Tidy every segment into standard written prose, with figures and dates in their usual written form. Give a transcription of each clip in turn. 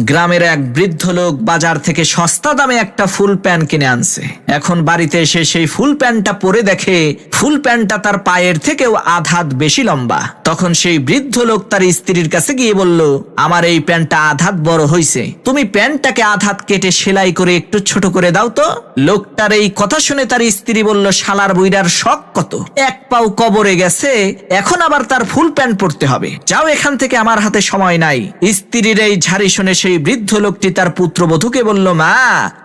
গ্রামের এক বৃদ্ধ লোক বাজার থেকে সস্তা দামে একটা ফুল প্যান্ট কিনে আনছে। এখন বাড়িতে এসে সেই ফুল প্যান্টটা পরে দেখে ফুল প্যান্টটা তার পায়ের থেকেও আধ হাত বেশি লম্বা। তখন সেই বৃদ্ধ লোক তার স্ত্রীর কাছে গিয়ে বলল, আমার এই প্যান্টটা আধ হাত বড় হয়েছে, তুমি প্যান্টটাকে আধ হাত কেটে সেলাই করে একটু ছোট করে দাও তো। লোকটার এই কথা শুনে তার স্ত্রী বলল, শালার বুইড়ার শখ কত, এক পাও কবরে গেছে, এখন আবার তার ফুল প্যান্ট পরতে হবে, যাও এখান থেকে, আমার হাতে সময় নাই। স্ত্রীর এই ঝাড়ি শুনে সেই বৃদ্ধ লোকটি তার পুত্রবধূকে বলল, মা,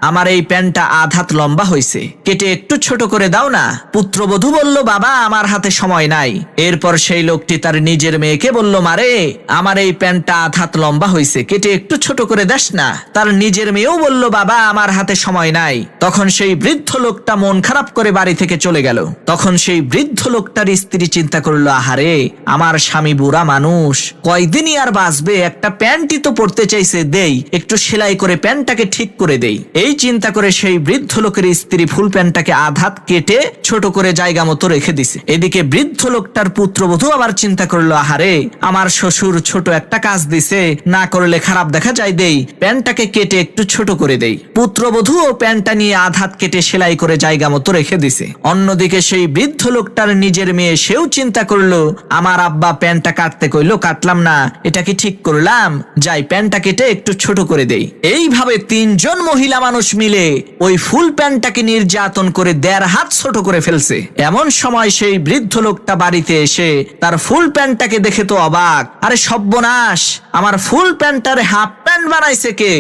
আমার এই প্যান্টটা আধ হাত লম্বা হয়েছে, কেটে একটু ছোট করে দাও না। পুত্রবধূ বলল, বাবা, আমার হাতে সময় নাই। এরপর সেই লোকটি তার নিজের মেয়েকে বলল, মারে, আমার এই প্যান্টটা আধ হাত লম্বা হয়েছে, কেটে একটু ছোট করে দাস না। তার নিজের মেয়েও বলল, বাবা, আমার হাতে সময় নাই। তখন সেই বৃদ্ধ লোকটা মন খারাপ করে বাড়ি থেকে চলে গেল। তখন সেই বৃদ্ধ লোকটার স্ত্রী চিন্তা করলো, আহারে, আমার স্বামী বুড়া মানুষ, কয়দিনই আর বাঁচবে, একটা প্যান্টই তো পরতে চাইছে, দেই একটু সেলাই করে প্যান্টটাকে ঠিক করে দেই। এই চিন্তা করে সেই বৃদ্ধ লোকের স্ত্রী ফুল প্যান্টটাকে আধ হাত কেটে ছোট করে জায়গা মতো রেখে দিছে। এদিকে বৃদ্ধ লোকটার পুত্রবধূ আবার চিন্তা করলো, আহারে, আমার শ্বশুর ছোট একটা কাজ দিছে, না করলে খারাপ দেখা যায়, দেই প্যান্টটাকে কেটে একটু ছোট করে দেই। পুত্রবধূ ও প্যান্টটা নিয়ে আধ হাত কেটে সেলাই করে জায়গা মতো রেখে দিছে। অন্যদিকে সেই বৃদ্ধ লোকটার নিজের মেয়ে, সেও চিন্তা করলো, আমার আব্বা প্যান্টটা কাটতে কইলো, কাটলাম না, এটা কি ঠিক করলাম, যাই প্যান্টটা কেটে একটু ছোট করে দেই। এইভাবে তিনজন মহিলা মানুষ মিলে ওই ফুল প্যান্টটাকে নির্যাতন করে 1.5 হাত ছোট করে ফেলছে। এমন সময় সেই বৃদ্ধ লোকটা বাড়িতে এসে তার ফুল প্যান্টটাকে দেখে তো অবাক, আরে সর্বনাশ, আমার ফুল প্যান্টটারে হাফ প্যান্ট বানাইছে কে?